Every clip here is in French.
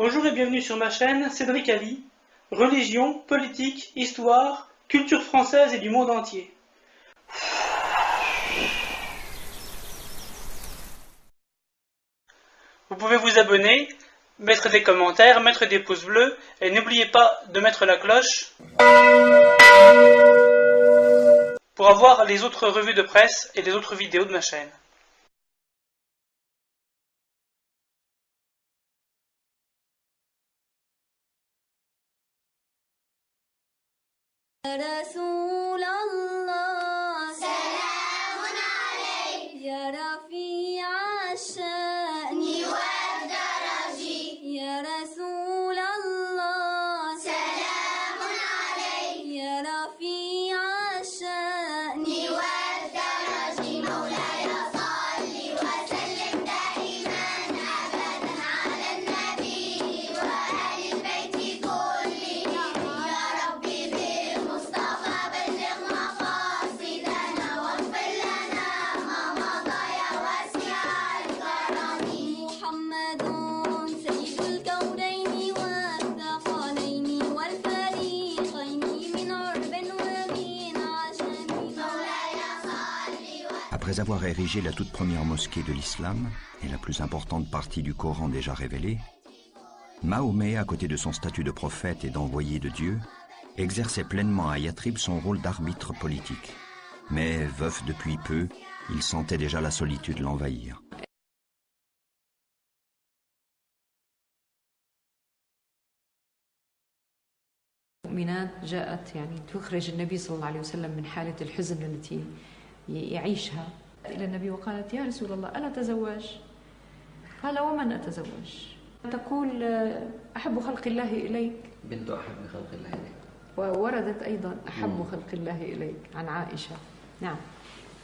Bonjour et bienvenue sur ma chaîne Cédric Ali, religion, politique, histoire, culture française et du monde entier. Vous pouvez vous abonner, mettre des commentaires, mettre des pouces bleus et n'oubliez pas de mettre la cloche pour avoir les autres revues de presse et les autres vidéos de ma chaîne. رسول الله سلام عليك يا رفيع الشأن والدرج يا رسول الله سلام عليك يا رفيع الشأن والدرج مولاي صل وسلم دائما أبدا على النبي وآل البيت كلهم يا ربي Après avoir érigé la toute première mosquée de l'islam et la plus importante partie du Coran déjà révélée, Mahomet, à côté de son statut de prophète et d'envoyé de Dieu, exerçait pleinement à Yatrib son rôle d'arbitre politique. Mais veuf depuis peu, il sentait déjà la solitude l'envahir. مؤمنات جاءت تخرج النبي صلى الله عليه وسلم من حالة الحزن التي يعيشها إلى النبي وقالت يا رسول الله ألا أتزوج؟ قال ومن أتزوج؟ تقول أحب خلق الله إليك بنت أحب خلق الله إليك. ووردت أيضا أحب خلق الله إليك عن عائشة. نعم.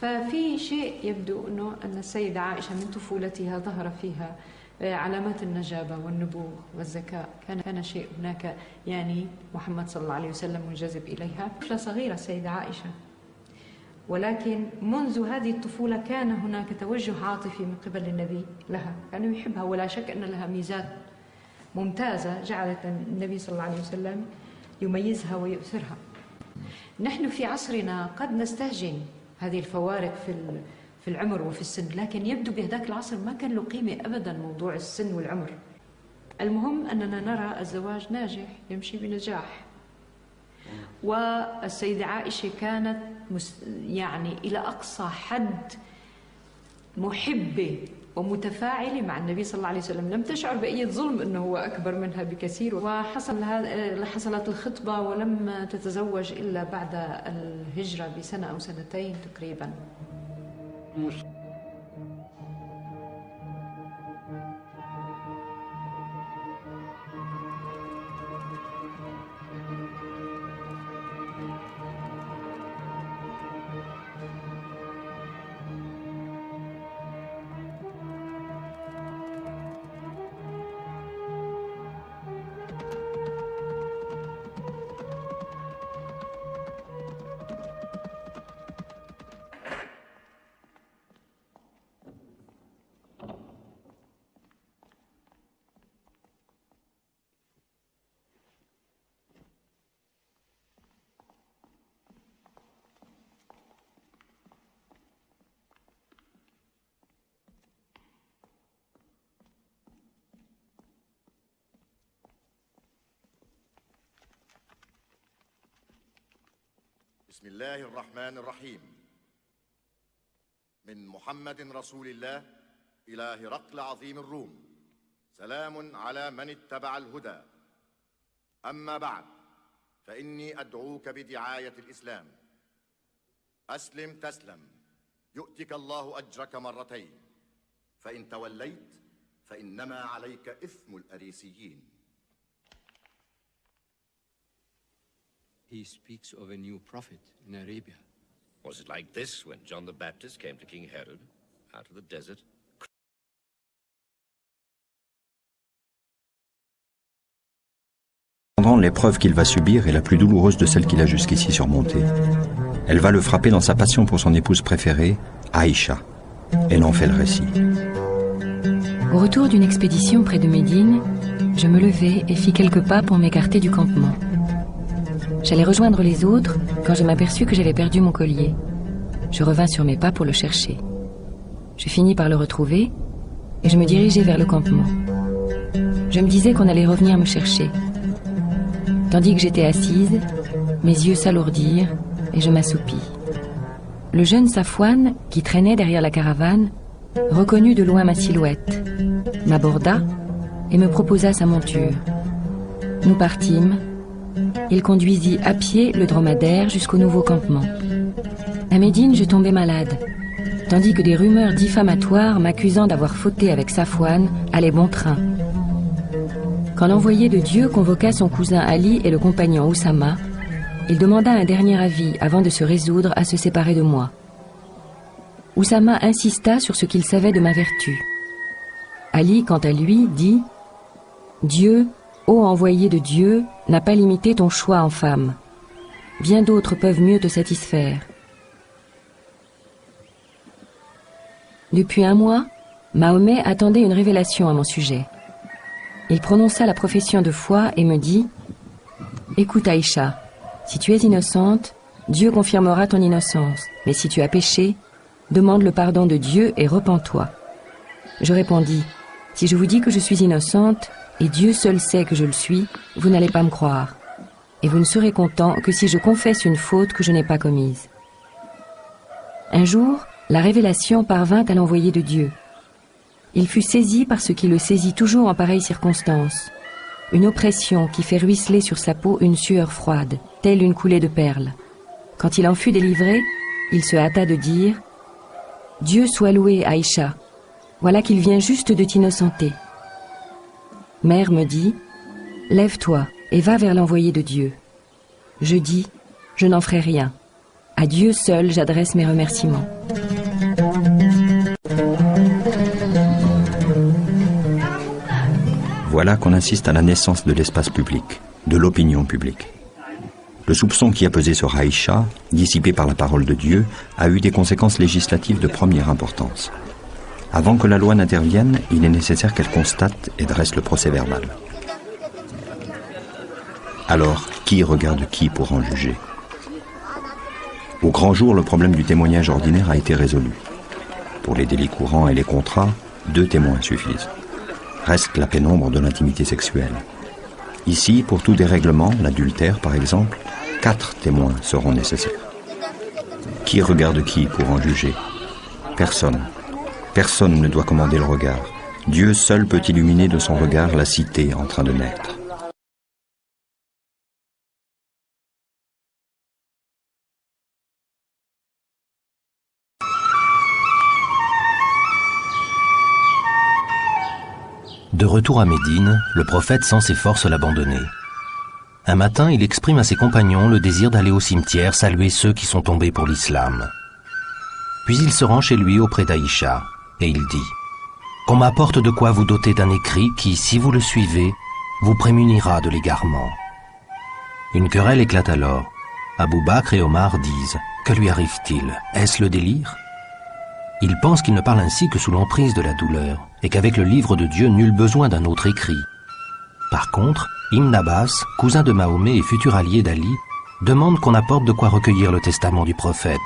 ففي شيء يبدو أن السيدة عائشة من طفولتها ظهر فيها علامات النجابة والنبوغ والذكاء. كان شيء هناك محمد صلى الله عليه وسلم منجذب إليها. طفلة صغيرة السيدة عائشة، ولكن منذ هذه الطفولة كان هناك توجه عاطفي من قبل النبي لها، كان يحبها ولا شك أن لها ميزات ممتازة جعلت النبي صلى الله عليه وسلم يميزها ويؤثرها. نحن في عصرنا قد نستهجن هذه الفوارق في العمر وفي السن، لكن يبدو بهذاك العصر ما كان له قيمة أبدا موضوع السن والعمر. المهم أننا نرى الزواج ناجح يمشي بنجاح، والسيدة عائشة كانت إلى أقصى حد محبة ومتفاعلة مع النبي صلى الله عليه وسلم، لم تشعر بأي ظلم أنه هو أكبر منها بكثير. حصلت الخطبة ولم تتزوج إلا بعد الهجرة بسنة أو سنتين تقريبا. بسم الله الرحمن الرحيم. من محمد رسول الله إلى هرقل عظيم الروم، سلام على من اتبع الهدى. أما بعد، فإني أدعوك بدعاية الإسلام. أسلم تسلم، يؤتك الله أجرك مرتين، فإن توليت فإنما عليك إثم الأريسيين. He speaks of a new prophet in Arabia. Was it like this when John the Baptist came to King Herod out of the desert? Cependant, l'épreuve qu'il va subir est la plus douloureuse de celles qu'il a jusqu'ici surmontées. Elle va le frapper dans sa passion pour son épouse préférée, Aïcha. Elle en fait le récit. Au retour d'une expédition près de Médine, Je me levai et fis quelques pas pour m'écarter du campement. J'allais rejoindre les autres quand je m'aperçus que j'avais perdu mon collier. Je revins sur mes pas pour le chercher. Je finis par le retrouver et je me dirigeai vers le campement. Je me disais qu'on allait revenir me chercher. Tandis que j'étais assise, mes yeux s'alourdirent et je m'assoupis. Le jeune Safouane, qui traînait derrière la caravane, reconnut de loin ma silhouette, m'aborda et me proposa sa monture. Nous partîmes. Il conduisit à pied le dromadaire jusqu'au nouveau campement. À Médine, je tombais malade, tandis que des rumeurs diffamatoires m'accusant d'avoir fauté avec Safouane allaient bon train. Quand l'envoyé de Dieu convoqua son cousin Ali et le compagnon Oussama, il demanda un dernier avis avant de se résoudre à se séparer de moi. Oussama insista sur ce qu'il savait de ma vertu. Ali, quant à lui, dit « Dieu, ô envoyé de Dieu, n'a pas limité ton choix en femme. Bien d'autres peuvent mieux te satisfaire. » Depuis un mois, Mahomet attendait une révélation à mon sujet. Il prononça la profession de foi et me dit « Écoute Aïcha, si tu es innocente, Dieu confirmera ton innocence, mais si tu as péché, demande le pardon de Dieu et repens-toi. » Je répondis « Si je vous dis que je suis innocente, et Dieu seul sait que je le suis, vous n'allez pas me croire. Et vous ne serez content que si je confesse une faute que je n'ai pas commise. » Un jour, la révélation parvint à l'envoyé de Dieu. Il fut saisi par ce qui le saisit toujours en pareille circonstance. Une oppression qui fait ruisseler sur sa peau une sueur froide, telle une coulée de perles. Quand il en fut délivré, il se hâta de dire « Dieu soit loué, Aïcha, voilà qu'il vient juste de t'innocenter. » Mère me dit « Lève-toi et va vers l'envoyé de Dieu. » Je dis « Je n'en ferai rien. À Dieu seul j'adresse mes remerciements. » Voilà qu'on insiste à la naissance de l'espace public, de l'opinion publique. Le soupçon qui a pesé sur Aïcha, dissipé par la parole de Dieu, a eu des conséquences législatives de première importance. Avant que la loi n'intervienne, il est nécessaire qu'elle constate et dresse le procès-verbal. Alors, qui regarde qui pour en juger? Au grand jour, le problème du témoignage ordinaire a été résolu. Pour les délits courants et les contrats, 2 témoins suffisent. Reste la pénombre de l'intimité sexuelle. Ici, pour tout dérèglement, l'adultère par exemple, 4 témoins seront nécessaires. Qui regarde qui pour en juger? Personne. Personne ne doit commander le regard. Dieu seul peut illuminer de son regard la cité en train de naître. De retour à Médine, le prophète sent ses forces l'abandonner. Un matin, il exprime à ses compagnons le désir d'aller au cimetière saluer ceux qui sont tombés pour l'islam. Puis il se rend chez lui auprès d'Aïcha, et il dit « Qu'on m'apporte de quoi vous doter d'un écrit qui, si vous le suivez, vous prémunira de l'égarement. » Une querelle éclate alors. Abou Bakr et Omar disent « Que lui arrive-t-il? Est-ce le délire ?» Il pense qu'il ne parle ainsi que sous l'emprise de la douleur, et qu'avec le livre de Dieu, nul besoin d'un autre écrit. Par contre, Ibn Abbas, cousin de Mahomet et futur allié d'Ali, demande qu'on apporte de quoi recueillir le testament du prophète.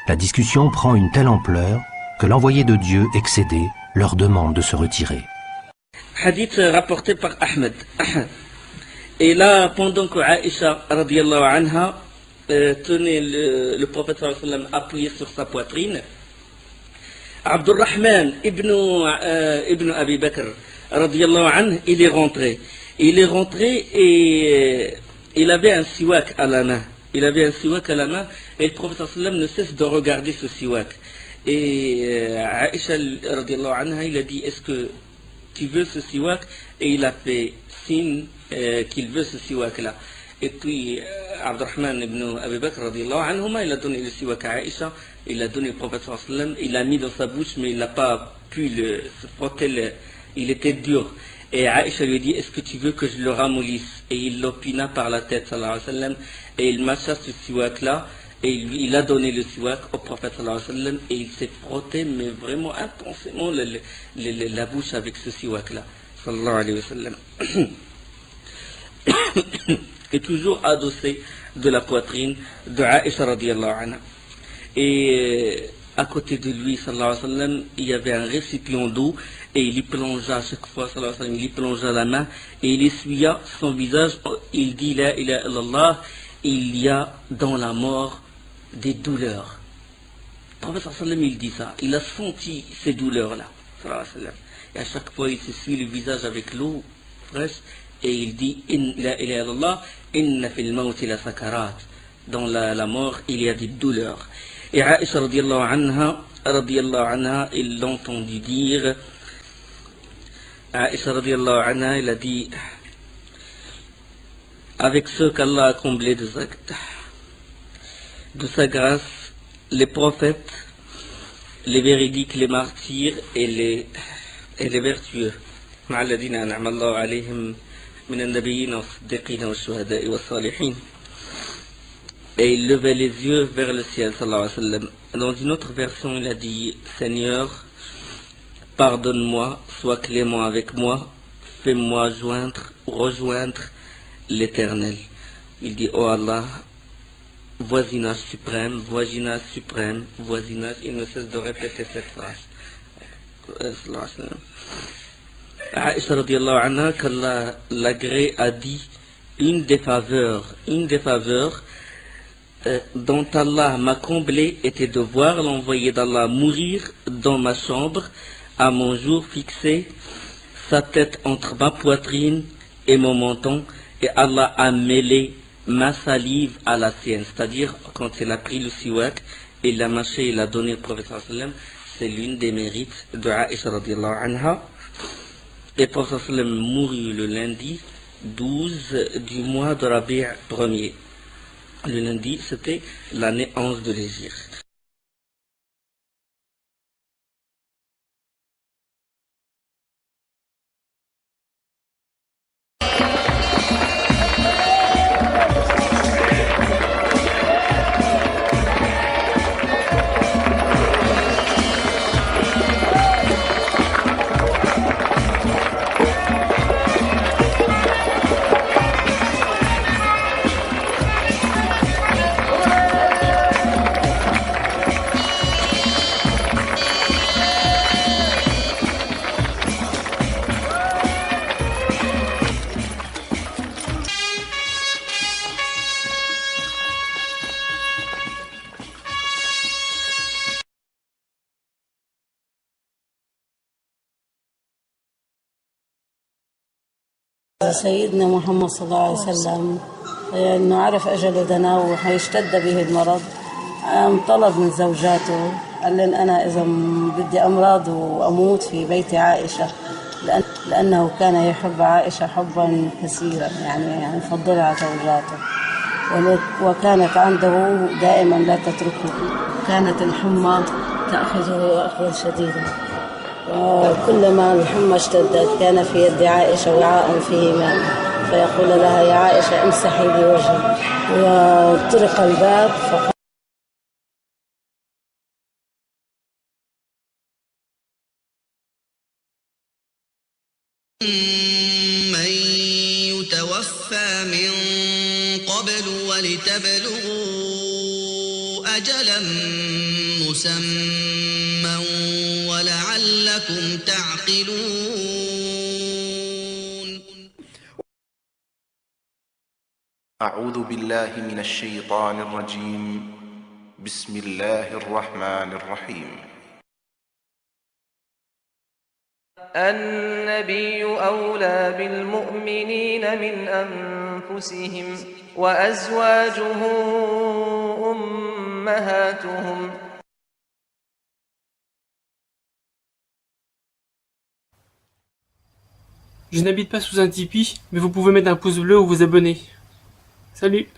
La discussion prend une telle ampleur que l'envoyé de Dieu, excédé, leur demande de se retirer. Hadith rapporté par Ahmed. Et là, pendant que Aïcha radiallahu anha tenait le prophète sallallahu alayhi wa sallam appuyé sur sa poitrine, Abdurrahman ibn Abi Bakr radiallahu anhu, il est rentré. Il est rentré et il avait un siwak à la main. Il avait un siwak à la main et le prophète sallallahu alayhi wa sallam ne cesse de regarder ce siwak. Et Aïcha radiallahu anha, il a dit, est-ce que tu veux ce siwak? Et il a fait signe qu'il veut ce siwak-là. Et puis, Abdurrahman ibn Abi Bakr, radiallahu anhuma, il a donné le siwak à Aïcha, il a donné le prophète sallallahu alayhi wa sallam, il l'a mis dans sa bouche, mais il n'a pas pu se frotter, il était dur. Et Aïcha lui a dit, est-ce que tu veux que je le ramollisse? Et il l'opina par la tête, sallallahu alayhi wa sallam, et il mâcha ce siwak-là, et il a donné le siwak au prophète sallallahu alayhi wa sallam, et il s'est frotté, mais vraiment intensément, la bouche avec ce siwak-là. sallallahu alayhi wa sallam, est toujours adossé de la poitrine de Aïcha radiallahu anha. Et à côté de lui, sallallahu alayhi wa sallam, il y avait un récipient d'eau et il y plongea à chaque fois, sallallahu alayhi wa sallam, il y plongea la main et il essuya son visage. Il dit la ilaha illallah, il y a dans la mort des douleurs. Le prophète sallallahu alayhi wa sallam, il dit ça, il a senti ces douleurs-là, sallallahu alayhi wa sallam. Et à chaque fois, il s'essuie le visage avec l'eau fraîche et il dit la ilaha illallah, inna fil mawti la sakarat. Dans la mort, il y a des douleurs. Et Aïcha radiallahu anha, il l'a entendu dire, Aïcha radiallahu anha, il a dit, avec ceux qu'Allah a comblés de sa grâce, les prophètes, les véridiques, les martyrs et les vertueux. مع الذين أنعم الله عليهم من النبيين والصديقين والشهداء والصالحين. Et il levait les yeux vers le ciel, sallallahu alayhi wa sallam. Dans une autre version, il a dit, Seigneur, pardonne-moi, sois clément avec moi, fais-moi rejoindre l'éternel. Il dit, oh Allah, voisinage suprême, voisinage suprême, voisinage. Il ne cesse de répéter cette phrase. Aïcha radiallahu anha, qu'Allah l'agré, a dit, une des faveurs dont Allah m'a comblé était de voir l'envoyé d'Allah mourir dans ma chambre à mon jour fixé, sa tête entre ma poitrine et mon menton, et Allah a mêlé ma salive à la sienne. C'est-à-dire, quand il a pris le siwak, il l'a mâché, il l'a donné au prophète sallallahu alayhi wa sallam. C'est l'une des mérites de Aïcha radiallahu anha. Et le prophète sallallahu alayhi wa sallam mourut le lundi 12 du mois de Rabi' premier. Le lundi, c'était l'année 11 de l'Hégire. سيدنا محمد صلى الله عليه وسلم انه عرف اجله دنا وحيشتد به المرض، طلب من زوجاته، قال لهم انا اذا بدي امراض واموت في بيت عائشه، لانه كان يحب عائشه حبا كثيرا، يعني يفضلها على زوجاته، وكانت عنده دائما لا تتركه، كانت الحمى تاخذه اخذا شديدا، وكلما الحمى اشتدت كان في يد عائشة وعاء فيه ماء فيقول لها يا عائشة امسحي لي وجهي، وطرق الباب فقال من يتوفى من قبل ولتبلغوا أجلا مسمى ولعلكم تعقلون. أعوذ بالله من الشيطان الرجيم. بسم الله الرحمن الرحيم. النبي أولى بالمؤمنين من أنفسهم وأزواجه أمهاتهم. Je n'habite pas sous un tipi, mais vous pouvez mettre un pouce bleu ou vous abonner. Salut!